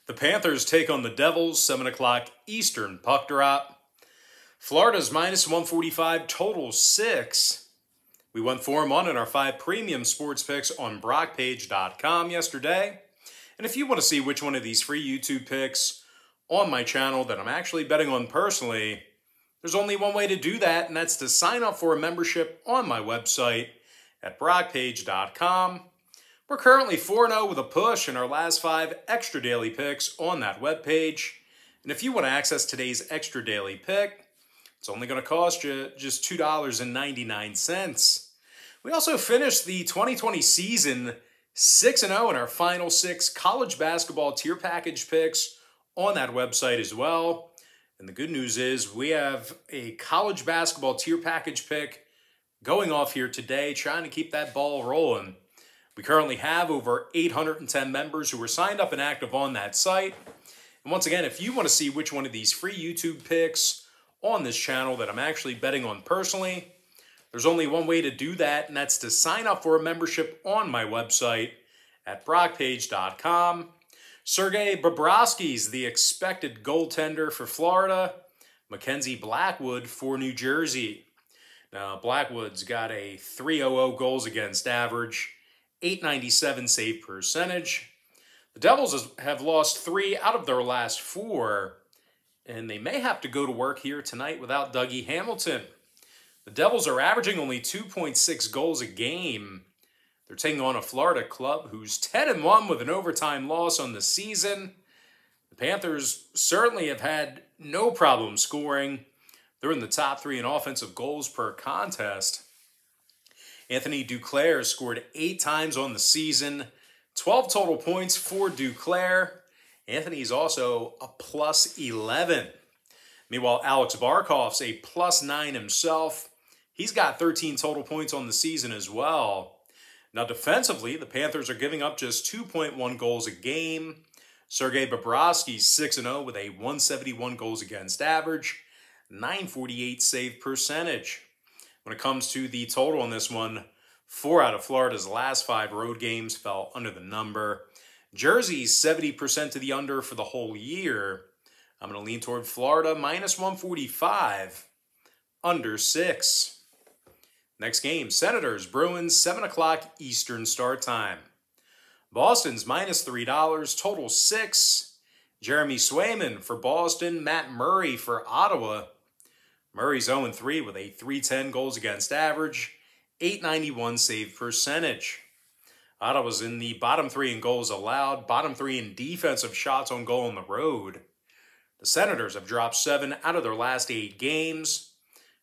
The Panthers take on the Devils, 7 o'clock Eastern puck drop. Florida's minus 145, total 6. We went 4-1 in our 5 premium sports picks on brockpage.com yesterday. And if you want to see which one of these free YouTube picks on my channel that I'm actually betting on personally, there's only one way to do that, and that's to sign up for a membership on my website at brockpage.com. We're currently 4-0 with a push in our last 5 extra daily picks on that webpage. And if you want to access today's extra daily pick, it's only going to cost you just $2.99. We also finished the 2020 season 6-0 in our final 6 college basketball tier package picks on that website as well. And the good news is we have a college basketball tier package pick going off here today, trying to keep that ball rolling. We currently have over 810 members who are signed up and active on that site. And once again, if you want to see which one of these free YouTube picks on this channel that I'm actually betting on personally, there's only one way to do that, and that's to sign up for a membership on my website at brockpage.com. Sergei Bobrovsky's the expected goaltender for Florida. Mackenzie Blackwood for New Jersey. Now, Blackwood's got a .300 goals against average, .897 save percentage. The Devils have lost 3 out of their last 4, and they may have to go to work here tonight without Dougie Hamilton. The Devils are averaging only 2.6 goals a game. They're taking on a Florida club who's 10-1 with an overtime loss on the season. The Panthers certainly have had no problem scoring. They're in the top 3 in offensive goals per contest. Anthony Duclair scored 8 times on the season, 12 total points for Duclair. Anthony's also a +11. Meanwhile, Alex Barkov's a +9 himself. He's got 13 total points on the season as well. Now, defensively, the Panthers are giving up just 2.1 goals a game. Sergei Bobrovsky's 6-0 with a .171 goals against average, .948 save percentage. When it comes to the total on this one, 4 out of Florida's last 5 road games fell under the number. Jersey's 70% to the under for the whole year. I'm going to lean toward Florida, minus 145, under 6. Next game, Senators, Bruins, 7 o'clock Eastern start time. Boston's minus $3, total 6. Jeremy Swayman for Boston, Matt Murray for Ottawa. Murray's 0-3 with a .310 goals against average, .891 save percentage. Ottawa's in the bottom 3 in goals allowed, bottom 3 in defensive shots on goal on the road. The Senators have dropped 7 out of their last 8 games.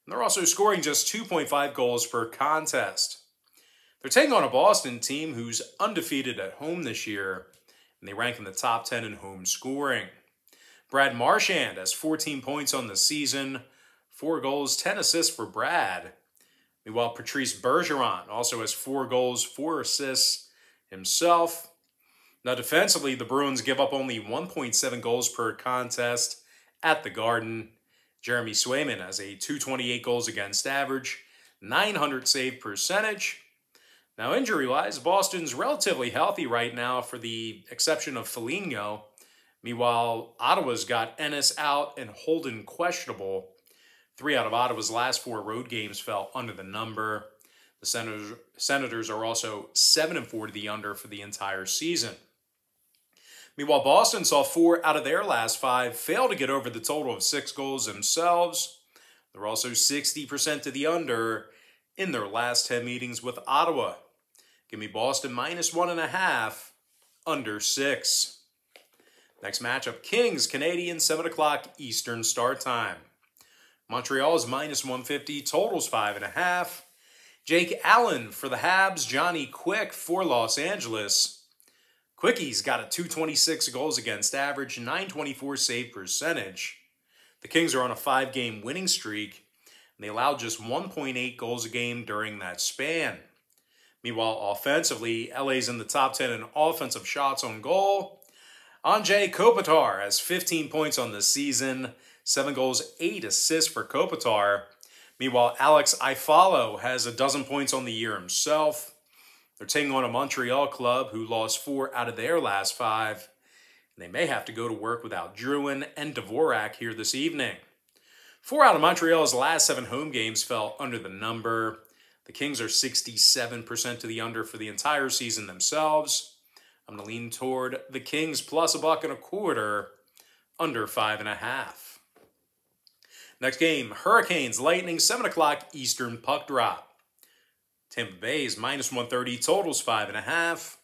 And they're also scoring just 2.5 goals per contest. They're taking on a Boston team who's undefeated at home this year, and they rank in the top 10 in home scoring. Brad Marchand has 14 points on the season, 4 goals, 10 assists for Brad. Meanwhile, Patrice Bergeron also has 4 goals, 4 assists himself. Now, defensively, the Bruins give up only 1.7 goals per contest at the Garden. Jeremy Swayman has a .228 goals against average, .900 save percentage. Now, injury-wise, Boston's relatively healthy right now for the exception of Foligno. Meanwhile, Ottawa's got Ennis out and Holden questionable. 3 out of Ottawa's last 4 road games fell under the number. The Senators are also 7-4 to the under for the entire season. Meanwhile, Boston saw 4 out of their last 5 fail to get over the total of 6 goals themselves. They're also 60% to the under in their last 10 meetings with Ottawa. Give me Boston minus 1.5, under 6. Next matchup, Kings, Canadiens, 7 o'clock Eastern start time. Montreal's minus 150, totals 5.5. Jake Allen for the Habs, Johnny Quick for Los Angeles. Quickie's got a .226 goals against average, .924 save percentage. The Kings are on a 5-game winning streak, and they allowed just 1.8 goals a game during that span. Meanwhile, offensively, LA's in the top 10 in offensive shots on goal. Anze Kopitar has 15 points on the season, 7 goals, 8 assists for Kopitar. Meanwhile, Alex Iafallo has 12 points on the year himself. They're taking on a Montreal club who lost 4 out of their last 5. and they may have to go to work without Drouin and Dvorak here this evening. 4 out of Montreal's last 7 home games fell under the number. The Kings are 67% to the under for the entire season themselves. I'm going to lean toward the Kings plus $1.25, under 5.5. Next game, Hurricanes, Lightning, 7 o'clock Eastern puck drop. Tampa Bay is minus 130, totals 5.5.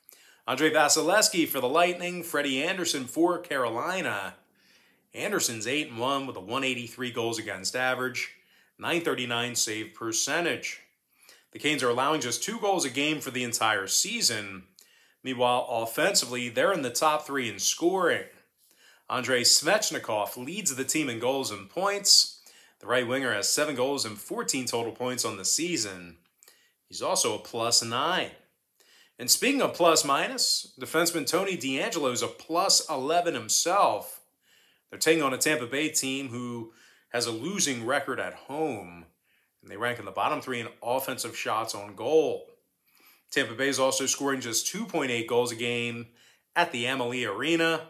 Andrei Vasilevsky for the Lightning, Freddie Anderson for Carolina. Anderson's 8-1 with a 183 goals against average, 939 save percentage. The Canes are allowing just 2 goals a game for the entire season. Meanwhile, offensively, they're in the top 3 in scoring. Andrei Svechnikov leads the team in goals and points. The right winger has 7 goals and 14 total points on the season. He's also a +9. And speaking of plus-minus, defenseman Tony DeAngelo is a +11 himself. They're taking on a Tampa Bay team who has a losing record at home, and they rank in the bottom 3 in offensive shots on goal. Tampa Bay is also scoring just 2.8 goals a game at the Amalie Arena.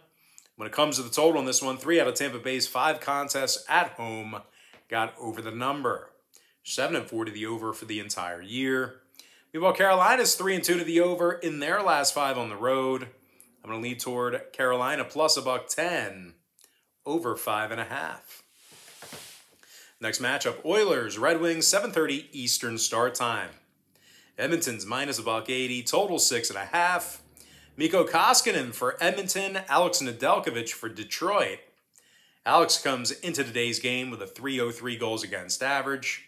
When it comes to the total on this one, 3 out of Tampa Bay's 5 contests at home got over the number. 7-4 to the over for the entire year. Meanwhile, Carolina's 3-2 to the over in their last 5 on the road. I'm going to lead toward Carolina plus $1.10. Over 5.5. Next matchup, Oilers, Red Wings, 7:30 Eastern start time. Edmonton's minus $1.80, total 6.5. Mikko Koskinen for Edmonton, Alex Nedeljkovic for Detroit. Alex comes into today's game with a .303 goals against average.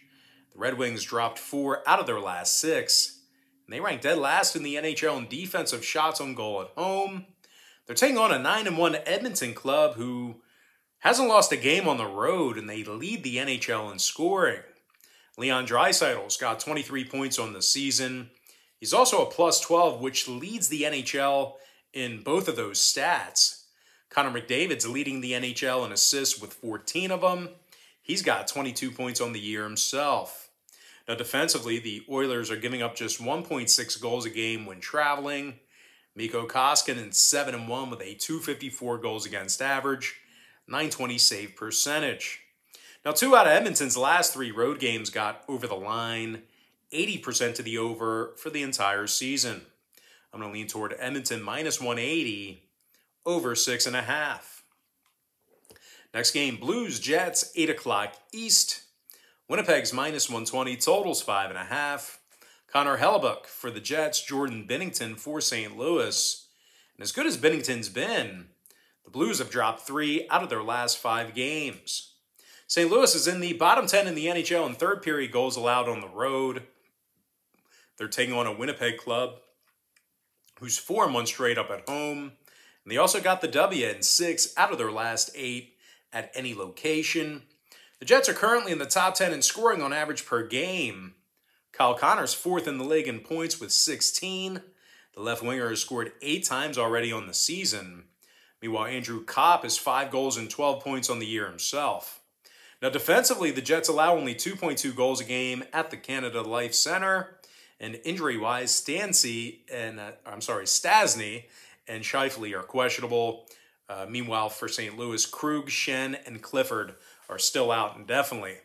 The Red Wings dropped 4 out of their last 6, and they rank dead last in the NHL in defensive shots on goal at home. They're taking on a 9-1 Edmonton club who hasn't lost a game on the road, and they lead the NHL in scoring. Leon Draisaitl's got 23 points on the season. He's also a +12, which leads the NHL in both of those stats. Connor McDavid's leading the NHL in assists with 14 of them. He's got 22 points on the year himself. Now, defensively, the Oilers are giving up just 1.6 goals a game when traveling. Mikko Koskinen's 7-1 with a .254 goals against average. 920 save percentage. Now, 2 out of Edmonton's last 3 road games got over the line, 80% to the over for the entire season. I'm going to lean toward Edmonton minus 180, over 6.5. Next game, Blues, Jets, 8 o'clock East. Winnipeg's minus 120, totals 5.5. Connor Hellebuyck for the Jets, Jordan Binnington for St. Louis. And as good as Binnington's been, the Blues have dropped 3 out of their last 5 games. St. Louis is in the bottom 10 in the NHL in third period goals allowed on the road. They're taking on a Winnipeg club who's 4-1 straight up at home. And they also got the W in 6 out of their last 8 at any location. The Jets are currently in the top 10 in scoring on average per game. Kyle Connor's 4th in the league in points with 16. The left winger has scored 8 times already on the season. Meanwhile, Andrew Kopp has 5 goals and 12 points on the year himself. Now, defensively, the Jets allow only 2.2 goals a game at the Canada Life Center. And injury-wise, Stastny and Scheifele are questionable. Meanwhile, for St. Louis, Krug, Shen, and Clifford are still out indefinitely.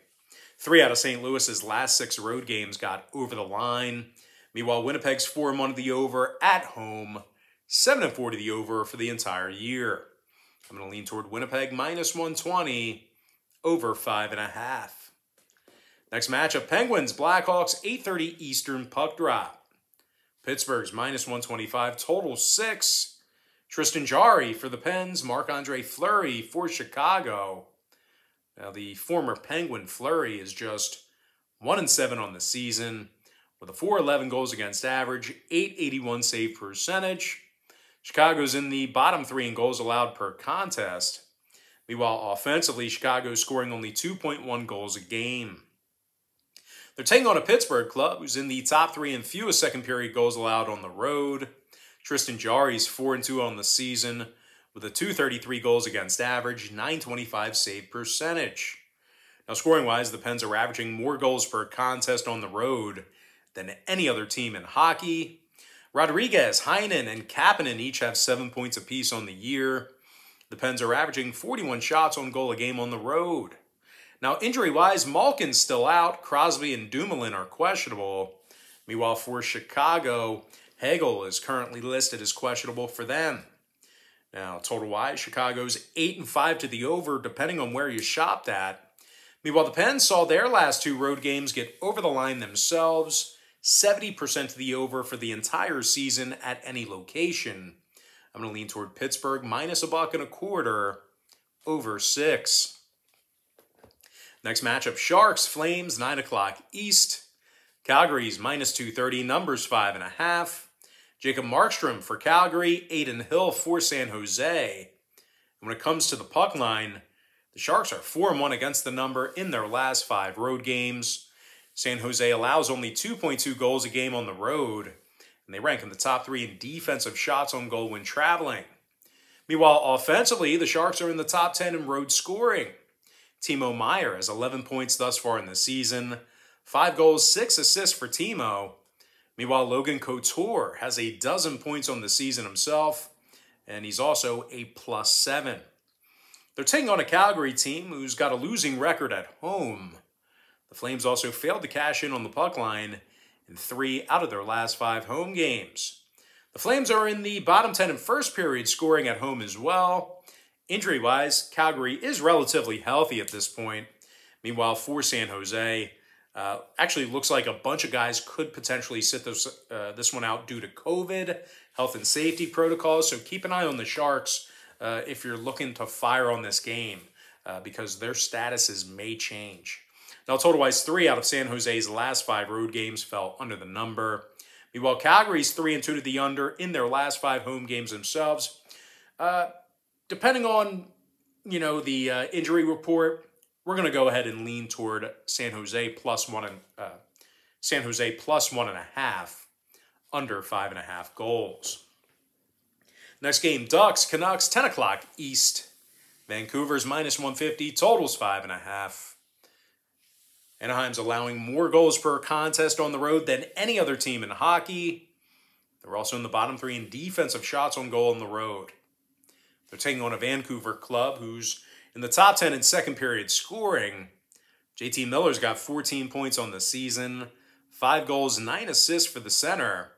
3 out of St. Louis's last 6 road games got over the line. Meanwhile, Winnipeg's 4-1 to the over at home, 7-4 to the over for the entire year. I'm going to lean toward Winnipeg minus 120, over 5.5. Next matchup, Penguins, Blackhawks, 8:30 Eastern puck drop. Pittsburgh's minus 125, total 6. Tristan Jarry for the Pens, Marc-Andre Fleury for Chicago. Now, the former Penguin Fleury is just 1-7 on the season with a .411 goals against average, .881 save percentage. Chicago's in the bottom 3 in goals allowed per contest. Meanwhile, offensively, Chicago's scoring only 2.1 goals a game. They're taking on a Pittsburgh club who's in the top 3 in fewest second-period goals allowed on the road. Tristan Jarry's 4-2 on the season with a .233 goals against average, .925 save percentage. Now, scoring-wise, the Pens are averaging more goals per contest on the road than any other team in hockey. Rodriguez, Heinen, and Kapanen each have 7 points apiece on the year. The Pens are averaging 41 shots on goal a game on the road. Now, injury-wise, Malkin's still out. Crosby and Dumoulin are questionable. Meanwhile, for Chicago, Hagel is currently listed as questionable for them. Now, total-wise, Chicago's 8-5 to the over, depending on where you shopped at. Meanwhile, the Pens saw their last 2 road games get over the line themselves, 70% to the over for the entire season at any location. I'm going to lean toward Pittsburgh, minus $1.25, over 6. Next matchup, Sharks, Flames, 9 o'clock East. Calgary's minus 230, numbers 5.5. Jacob Markstrom for Calgary, Aiden Hill for San Jose. And when it comes to the puck line, the Sharks are 4-1 against the number in their last 5 road games. San Jose allows only 2.2 goals a game on the road, and they rank in the top 3 in defensive shots on goal when traveling. Meanwhile, offensively, the Sharks are in the top 10 in road scoring. Timo Meier has 11 points thus far in the season, 5 goals, 6 assists for Timo. Meanwhile, Logan Couture has a dozen points on the season himself, and he's also a +7. They're taking on a Calgary team who's got a losing record at home. The Flames also failed to cash in on the puck line in 3 out of their last 5 home games. The Flames are in the bottom 10 in first period scoring at home as well. Injury-wise, Calgary is relatively healthy at this point. Meanwhile, for San Jose, actually looks like a bunch of guys could potentially sit this one out due to COVID, health and safety protocols. So keep an eye on the Sharks if you're looking to fire on this game because their statuses may change. Now, total-wise, 3 out of San Jose's last 5 road games fell under the number. Meanwhile, Calgary's 3-2 to the under in their last 5 home games themselves. Depending on, the injury report, we're going to go ahead and lean toward San Jose +1.5, under 5.5 goals. Next game, Ducks, Canucks, 10 o'clock East. Vancouver's minus 150, totals 5.5. Anaheim's allowing more goals per contest on the road than any other team in hockey. They're also in the bottom 3 in defensive shots on goal on the road. They're taking on a Vancouver club who's in the top 10 in second period scoring. JT Miller's got 14 points on the season, 5 goals, 9 assists for the center.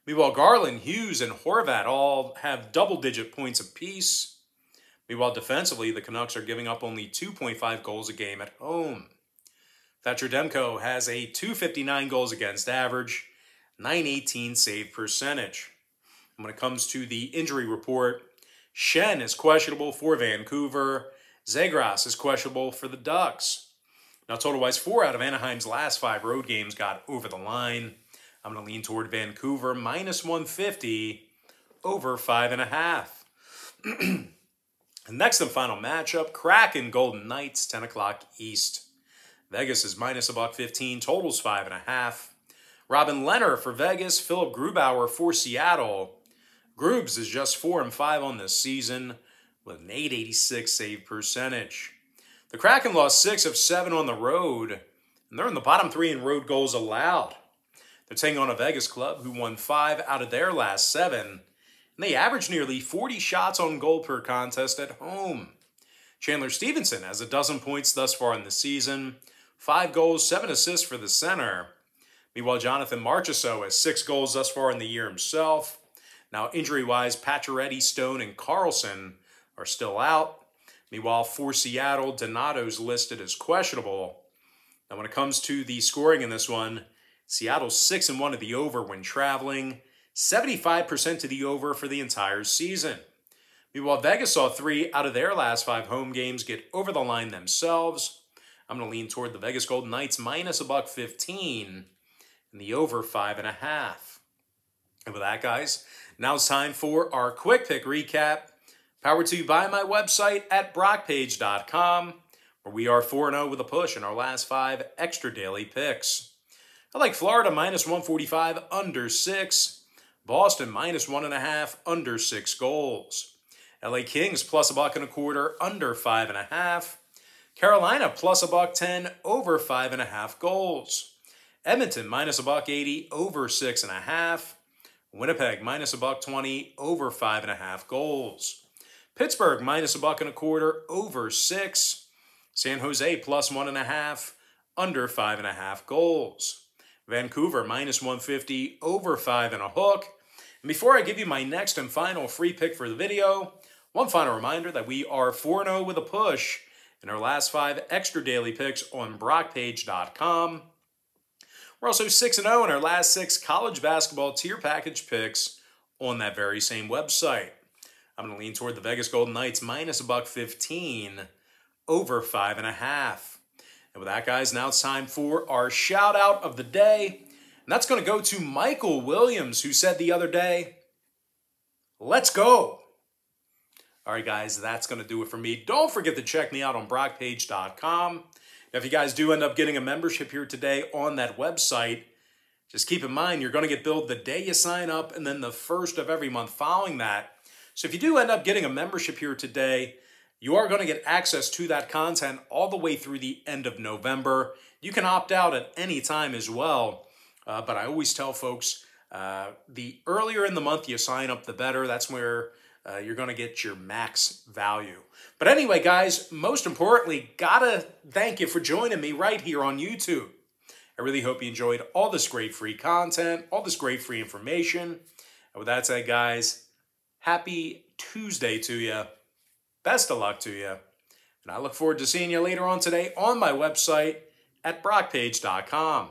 Meanwhile, Garland, Hughes, and Horvat all have double-digit points apiece. Meanwhile, defensively, the Canucks are giving up only 2.5 goals a game at home. Thatcher Demko has a .259 goals against average, .918 save percentage. And when it comes to the injury report, Shen is questionable for Vancouver. Zegras is questionable for the Ducks. Now, total-wise, 4 out of Anaheim's last 5 road games got over the line. I'm going to lean toward Vancouver, minus 150, over 5.5. And next and final matchup, Kraken Golden Knights, 10 o'clock East. Vegas is minus $1.15, totals 5.5. Robin Lehner for Vegas, Philip Grubauer for Seattle. Grubs is just 4-5 on this season with an .886 save percentage. The Kraken lost 6 of 7 on the road, and they're in the bottom 3 in road goals allowed. They're taking on a Vegas club who won 5 out of their last 7, and they average nearly 40 shots on goal per contest at home. Chandler Stevenson has a dozen points thus far in the season, 5 goals, 7 assists for the center. Meanwhile, Jonathan Marchessault has 6 goals thus far in the year himself. Now, injury-wise, Pacioretty, Stone, and Carlson are still out. Meanwhile, for Seattle, Donato's listed as questionable. Now, when it comes to the scoring in this one, Seattle's 6-1 to the over when traveling, 75% to the over for the entire season. Meanwhile, Vegas saw 3 out of their last 5 home games get over the line themselves. I'm going to lean toward the Vegas Golden Knights, minus $1.15, and the over 5.5. And with that, guys, now it's time for our quick pick recap, powered to you by my website at brockpage.com, where we are 4-0 with a push in our last 5 extra daily picks. I like Florida minus 145, under 6. Boston minus 1.5, under 6 goals. LA Kings plus $1.25, under 5.5. Carolina plus $1.10, over 5.5 goals. Edmonton minus $1.80, over 6.5. Winnipeg minus $1.20, over 5.5 goals. Pittsburgh minus $1.25 over 6. San Jose plus 1.5 under 5.5 goals. Vancouver minus 150 over 5.5. And before I give you my next and final free pick for the video, one final reminder that we are 4-0 with a push in our last 5 extra daily picks on brockpage.com. We're also 6-0 in our last 6 college basketball tier package picks on that very same website. I'm going to lean toward the Vegas Golden Knights minus $1.15 over 5.5. And with that, guys, now it's time for our shout out of the day. And that's going to go to Michael Williams, who said the other day, "Let's go." All right, guys, that's going to do it for me. Don't forget to check me out on brockpage.com. If you guys do end up getting a membership here today on that website, just keep in mind you're going to get billed the day you sign up and then the first of every month following that. So if you do end up getting a membership here today, you are going to get access to that content all the way through the end of November. You can opt out at any time as well. But I always tell folks, the earlier in the month you sign up, the better. That's where you're going to get your max value. But anyway, guys, most importantly, gotta thank you for joining me right here on YouTube. I really hope you enjoyed all this great free content, all this great free information. And with that said, guys, happy Tuesday to you. Best of luck to you. And I look forward to seeing you later on today on my website at brockpage.com.